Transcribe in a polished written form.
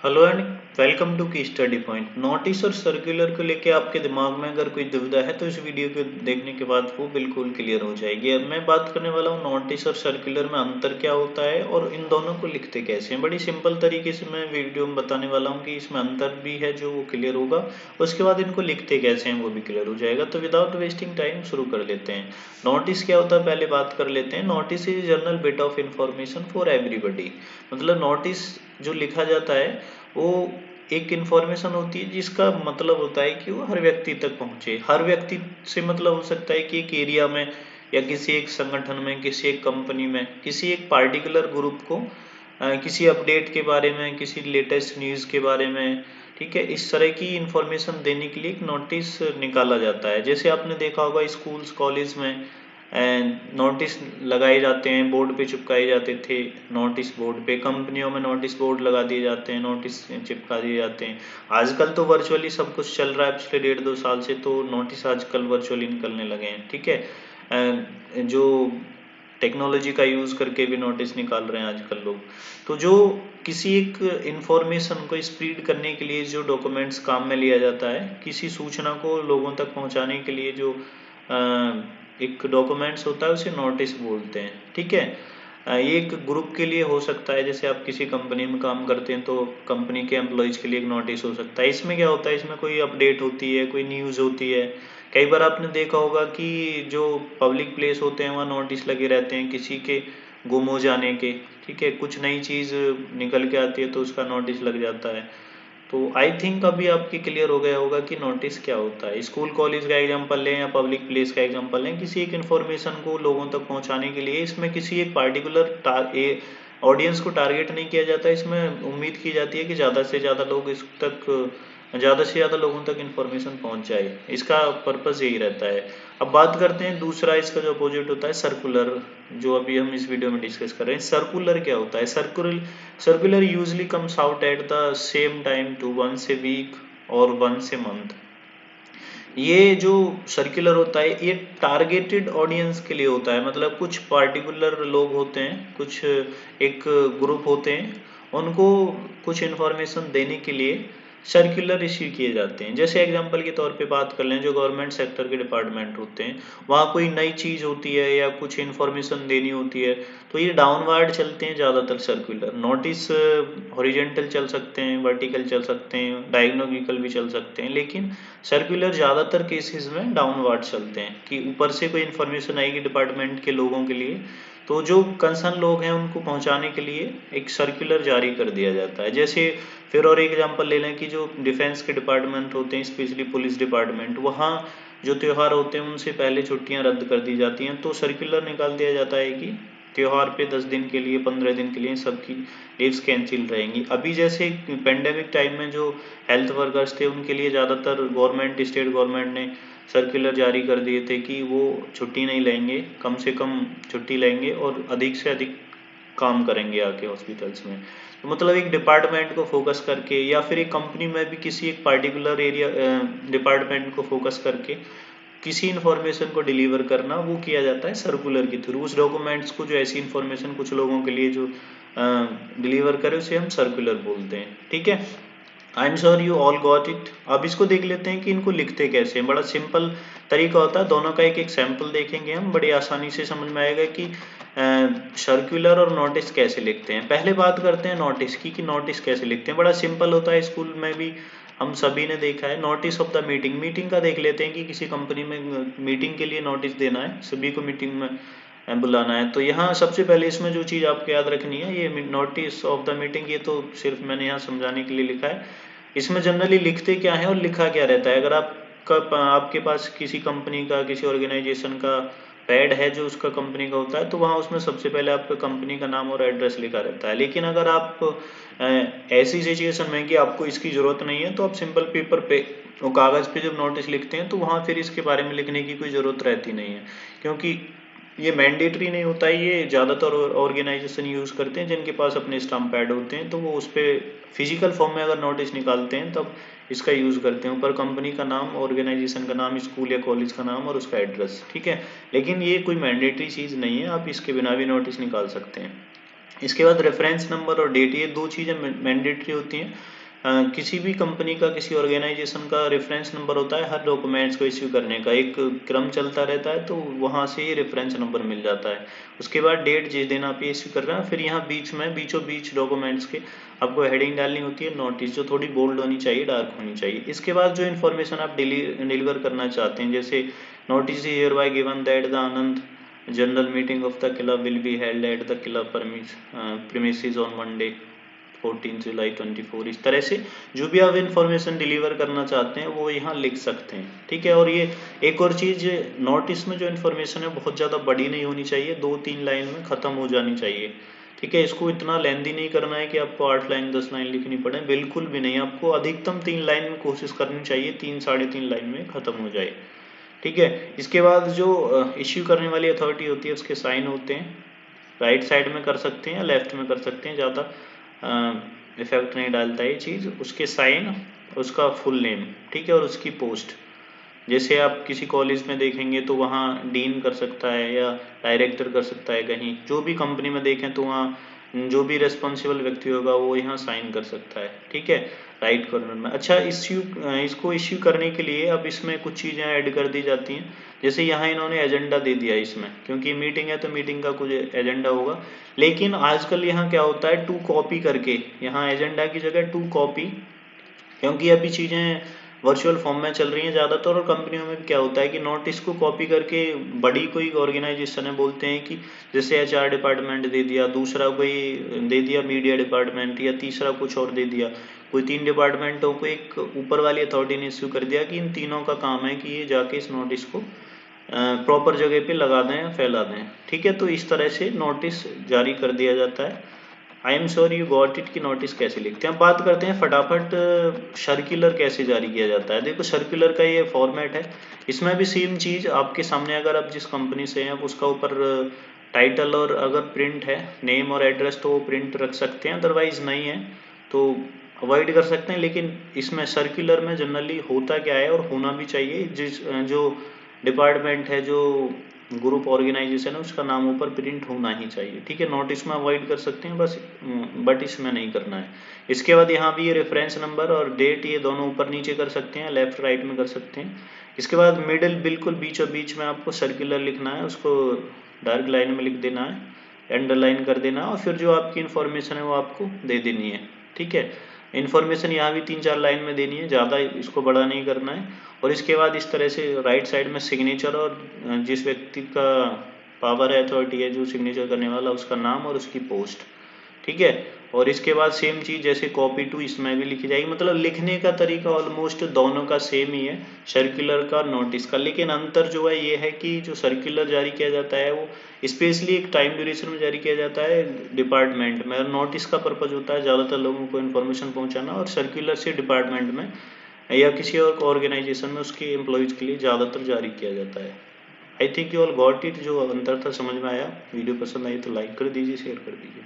Hello and welcome to की study point. Notice और circular को लेके आपके दिमाग में अगर कोई दुविधा है तो इस वीडियो को देखने के बाद वो बिल्कुल क्लियर हो जाएगी। अब मैं बात करने वाला हूँ नोटिस और सर्कुलर में अंतर क्या होता है और इन दोनों को लिखते कैसे हैं। बड़ी सिंपल तरीके से मैं वीडियो में बताने वाला हूँ कि इसमें अंतर भी है जो वो क्लियर होगा, उसके बाद इनको लिखते कैसे हैं वो भी क्लियर हो जाएगा। तो विदाउट वेस्टिंग टाइम शुरू कर लेते हैं। नोटिस क्या होता है पहले बात कर लेते हैं। Notice is journal bit of information for everybody. मतलब नोटिस जो लिखा जाता है वो एक इन्फॉर्मेशन होती है जिसका मतलब होता है कि वो हर व्यक्ति तक पहुंचे। हर व्यक्ति से मतलब हो सकता है कि एक एरिया में या किसी एक संगठन में, किसी एक कंपनी में, किसी एक पार्टिकुलर ग्रुप को किसी अपडेट के बारे में, किसी लेटेस्ट न्यूज़ के बारे में, ठीक है, इस तरह की इंफॉर्मेशन देने के लिए एक नोटिस निकाला जाता है। जैसे आपने देखा होगा स्कूल्स कॉलेज में नोटिस लगाए जाते हैं, बोर्ड पे चिपकाए जाते थे। नोटिस बोर्ड पे कंपनियों में नोटिस बोर्ड लगा दिए जाते हैं, नोटिस चिपका दिए जाते हैं। आजकल तो वर्चुअली सब कुछ चल रहा है, पिछले 1.5-2 साल से तो नोटिस आजकल वर्चुअली निकलने लगे हैं, ठीक है। जो टेक्नोलॉजी का यूज़ करके भी नोटिस निकाल रहे हैं आजकल लोग। तो जो किसी एक इंफॉर्मेशन को स्प्रेड करने के लिए जो डॉक्यूमेंट्स काम में लिया जाता है, किसी सूचना को लोगों तक पहुंचाने के लिए जो एक डॉक्यूमेंट्स होता है उसे नोटिस बोलते हैं, ठीक है। ये एक ग्रुप के लिए हो सकता है, जैसे आप किसी कंपनी में काम करते हैं तो कंपनी के एम्प्लॉयज़ के लिए एक नोटिस हो सकता है। इसमें क्या होता है, इसमें कोई अपडेट होती है, कोई न्यूज़ होती है। कई बार आपने देखा होगा कि जो पब्लिक प्लेस होते हैं वहाँ नोटिस लगे रहते हैं किसी के गुम हो जाने के, ठीक है। कुछ नई चीज़ निकल के आती है तो उसका नोटिस लग जाता है। तो आई थिंक अभी आपके क्लियर हो गया होगा कि नोटिस क्या होता है। स्कूल कॉलेज का एग्जांपल लें या पब्लिक प्लेस का एग्जांपल लें, किसी एक इन्फॉर्मेशन को लोगों तक पहुंचाने के लिए इसमें किसी एक पार्टिकुलर ऑडियंस को टारगेट नहीं किया जाता। इसमें उम्मीद की जाती है कि ज़्यादा से ज़्यादा लोग इस तक ज़्यादा से ज़्यादा लोगों तक इन्फॉर्मेशन पहुंच जाए। इसका पर्पज़ यही रहता है। अब बात करते हैं दूसरा, इसका जो अपोजिट होता है सर्कुलर, जो अभी हम इस वीडियो में डिस्कस कर रहे हैं। सर्कुलर क्या होता है? Circular usually comes out at the same time to once a week और वंस ए मंथ। ये जो सर्कुलर होता है ये टारगेटेड ऑडियंस के लिए होता है। मतलब कुछ पार्टिकुलर लोग होते हैं, कुछ एक ग्रुप होते हैं, उनको कुछ इन्फॉर्मेशन देने के लिए सर्कुलर इश्यू किए जाते हैं। जैसे एग्जांपल के तौर पे बात कर लें, जो गवर्नमेंट सेक्टर के डिपार्टमेंट होते हैं वहाँ कोई नई चीज़ होती है या कुछ इन्फॉर्मेशन देनी होती है तो ये डाउनवर्ड चलते हैं ज़्यादातर सर्कुलर। नोटिस हॉरिजेंटल चल सकते हैं, वर्टिकल चल सकते हैं, डायगोनोमिकल भी चल सकते हैं, लेकिन सर्कुलर ज़्यादातर केसेस में डाउनवर्ड चलते हैं कि ऊपर से कोई इन्फॉर्मेशन आएगी डिपार्टमेंट के लोगों के लिए तो जो कंसर्न लोग हैं उनको पहुंचाने के लिए एक सर्कुलर जारी कर दिया जाता है। जैसे फिर और एग्जांपल ले लें कि जो डिफेंस के डिपार्टमेंट होते हैं, स्पेशली पुलिस डिपार्टमेंट, वहाँ जो त्यौहार होते हैं उनसे पहले छुट्टियां रद्द कर दी जाती हैं तो सर्कुलर निकाल दिया जाता है कि त्यौहार पे 10 दिन के लिए, 15 दिन के लिए सबकी लीव्स कैंसिल रहेंगी। अभी जैसे पेंडेमिक टाइम में जो हेल्थ वर्कर्स थे उनके लिए ज़्यादातर गवर्नमेंट, स्टेट गवर्नमेंट ने सर्कुलर जारी कर दिए थे कि वो छुट्टी नहीं लेंगे, कम से कम छुट्टी लेंगे और अधिक से अधिक काम करेंगे आके हॉस्पिटल्स में। तो मतलब एक डिपार्टमेंट को फोकस करके या फिर एक कंपनी में भी किसी एक पार्टिकुलर एरिया डिपार्टमेंट को फोकस करके किसी इन्फॉर्मेशन को डिलीवर करना वो किया जाता है सर्कुलर के थ्रू। उस डॉक्यूमेंट्स को, जो ऐसी इन्फॉर्मेशन कुछ लोगों के लिए जो डिलीवर करे उसे हम सर्कुलर बोलते हैं, ठीक है। I am sure you all got it. अब इसको देख लेते हैं कि इनको लिखते कैसे हैं। बड़ा सिंपल तरीका होता है, दोनों का एक एक सैंपल देखेंगे हम, बड़ी आसानी से समझ में आएगा कि सर्कुलर और नोटिस कैसे लिखते हैं। पहले बात करते हैं नोटिस की कि नोटिस कैसे लिखते हैं। बड़ा सिंपल होता है, स्कूल में भी हम सभी ने देखा है। Notice of the meeting, meeting का देख लेते हैं कि किसी कंपनी में मीटिंग के लिए नोटिस देना है, सभी को मीटिंग में बुलाना है। तो यहाँ सबसे पहले इसमें जो चीज़ आपको याद रखनी है, ये नोटिस ऑफ द मीटिंग, ये तो सिर्फ मैंने यहाँ समझाने के लिए लिखा है। इसमें जनरली लिखते क्या है और लिखा क्या रहता है। अगर आपके पास किसी कंपनी का, किसी ऑर्गेनाइजेशन का पैड है जो उसका कंपनी का होता है तो वहाँ उसमें सबसे पहले आपका कंपनी का नाम और एड्रेस लिखा रहता है। लेकिन अगर आप ऐसी सिचुएशन में कि आपको इसकी ज़रूरत नहीं है तो आप सिंपल पेपर पे और कागज़ पे जब नोटिस लिखते हैं तो वहाँ फिर इसके बारे में लिखने की कोई ज़रूरत रहती नहीं है, क्योंकि ये मैंडेटरी नहीं होता है। ये ज़्यादातर ऑर्गेनाइजेशन यूज़ करते हैं जिनके पास अपने स्टाम्प पैड होते हैं, तो वो उस पर फिजिकल फॉर्म में अगर नोटिस निकालते हैं तब इसका यूज़ करते हैं। ऊपर कंपनी का नाम, ऑर्गेनाइजेशन का नाम, स्कूल या कॉलेज का नाम और उसका एड्रेस, ठीक है। लेकिन ये कोई मैंडेटरी चीज़ नहीं है, आप इसके बिना भी नोटिस निकाल सकते हैं। इसके बाद रेफरेंस नंबर और डेट, ये दो चीज़ें मैंडेटरी होती हैं। किसी भी कंपनी का, किसी ऑर्गेनाइजेशन का रेफरेंस नंबर होता है हर डॉक्यूमेंट्स को इश्यू करने का, एक क्रम चलता रहता है, तो वहाँ से ही रेफरेंस नंबर मिल जाता है। उसके बाद डेट जिस दिन आप ये इश्यू कर रहे हैं, फिर यहाँ बीच में बीचों बीच डॉक्यूमेंट्स के आपको हेडिंग डालनी होती है नोटिस, जो थोड़ी बोल्ड होनी चाहिए, डार्क होनी चाहिए। इसके बाद जो इन्फॉर्मेशन आप डिलीवर करना चाहते हैं, जैसे notice here bye given that the Anand general meeting of the club will be held at the club premises on Monday 14 जुलाई 24, इस तरह से जो भी आप इन्फॉर्मेशन डिलीवर करना चाहते हैं वो यहाँ लिख सकते हैं। ठीक है, और ये एक और चीज़, नोटिस में जो इन्फॉर्मेशन है बहुत ज़्यादा बड़ी नहीं होनी चाहिए, 2-3 लाइन में ख़त्म हो जानी चाहिए। ठीक है, इसको इतना लेंदी नहीं करना है कि आपको 8 लाइन 10 लाइन लिखनी पड़े, बिल्कुल भी नहीं, आपको अधिकतम 3 लाइन में कोशिश करनी चाहिए, 3-3.5 लाइन में ख़त्म हो जाए। ठीक है, इसके बाद जो इश्यू करने वाली अथॉरिटी होती है उसके साइन होते हैं, राइट साइड में कर सकते हैं या लेफ्ट में कर सकते हैं, ज़्यादा इफेक्ट नहीं डालता ये चीज़। उसके साइन, उसका फुल नेम, ठीक है, और उसकी पोस्ट। जैसे आप किसी कॉलेज में देखेंगे तो वहाँ डीन कर सकता है या डायरेक्टर कर सकता है, कहीं जो भी कंपनी में देखें तो वहाँ जो भी रेस्पॉन्सिबल व्यक्ति होगा वो यहाँ साइन कर सकता है। ठीक है, राइट कॉर्नर में। अच्छा, इसको इश्यू करने के लिए अब इसमें कुछ चीज़ें ऐड कर दी जाती हैं, जैसे यहाँ इन्होंने एजेंडा दे दिया इसमें, क्योंकि मीटिंग है तो मीटिंग का कुछ एजेंडा होगा। लेकिन आजकल यहाँ क्या होता है, 2 कॉपी करके, यहाँ एजेंडा की जगह 2 कॉपी, क्योंकि अभी चीज़ें वर्चुअल फॉर्म में चल रही हैं ज़्यादातर, और कंपनियों में भी क्या होता है कि नोटिस को कॉपी करके बड़ी कोई ऑर्गेनाइजेशन है, बोलते हैं कि जैसे एचआर डिपार्टमेंट दे दिया, दूसरा कोई दे दिया मीडिया डिपार्टमेंट, या तीसरा कुछ और दे दिया, कोई 3 डिपार्टमेंटों को एक ऊपर वाली अथॉरिटी ने इश्यू कर दिया कि इन तीनों का काम है कि ये जाके इस नोटिस को प्रॉपर जगह पे लगा दें या फैला दें। ठीक है, तो इस तरह से नोटिस जारी कर दिया जाता है। I am sure you got it की नोटिस कैसे लिखते हैं। अब बात करते हैं फटाफट सर्कुलर कैसे जारी किया जाता है। देखो, सर्कुलर का ये फॉर्मेट है, इसमें भी सेम चीज़ आपके सामने, अगर आप जिस कंपनी से हैं उसका ऊपर टाइटल और अगर प्रिंट है नेम और एड्रेस तो वो प्रिंट रख सकते हैं, अदरवाइज नहीं है तो अवॉइड कर सकते हैं। लेकिन इसमें सर्कुलर में जनरली होता क्या है, और होना भी चाहिए, जो डिपार्टमेंट है, जो ग्रुप ऑर्गेनाइजेशन है, उसका नाम ऊपर प्रिंट होना ही चाहिए। ठीक है, नोटिस में अवॉइड कर सकते हैं बस, बट इसमें नहीं करना है। इसके बाद यहाँ भी ये रेफरेंस नंबर और डेट, ये दोनों ऊपर नीचे कर सकते हैं, लेफ्ट राइट में कर सकते हैं। इसके बाद मिडिल, बिल्कुल बीचों बीच में आपको सर्कुलर लिखना है, उसको डार्क लाइन में लिख देना है, अंडरलाइन कर देना है, और फिर जो आपकी इन्फॉर्मेशन है वो आपको दे देनी है। ठीक है, इन्फॉर्मेशन यहाँ भी 3-4 लाइन में देनी है, ज़्यादा इसको बड़ा नहीं करना है। और इसके बाद इस तरह से राइट साइड में सिग्नेचर, और जिस व्यक्ति का पावर है, अथॉरिटी है, जो सिग्नेचर करने वाला, उसका नाम और उसकी पोस्ट। ठीक है, और इसके बाद सेम चीज़ जैसे कॉपी टू, इसमें भी लिखी जाएगी। मतलब लिखने का तरीका ऑलमोस्ट दोनों का सेम ही है, सर्कुलर का, नोटिस का। लेकिन अंतर जो है ये है कि जो सर्कुलर जारी किया जाता है वो स्पेशली एक टाइम ड्यूरेशन में जारी किया जाता है डिपार्टमेंट में, और नोटिस का पर्पज़ होता है ज़्यादातर लोगों को इन्फॉर्मेशन पहुँचाना, और सर्कुलर से डिपार्टमेंट में या किसी और ऑर्गेनाइजेशन में उसके एम्प्लॉयज़ के लिए ज़्यादातर जारी किया जाता है। I think you all got it. जो अंतर था समझ में आया। वीडियो पसंद आई तो लाइक कर दीजिए, शेयर कर दीजिए।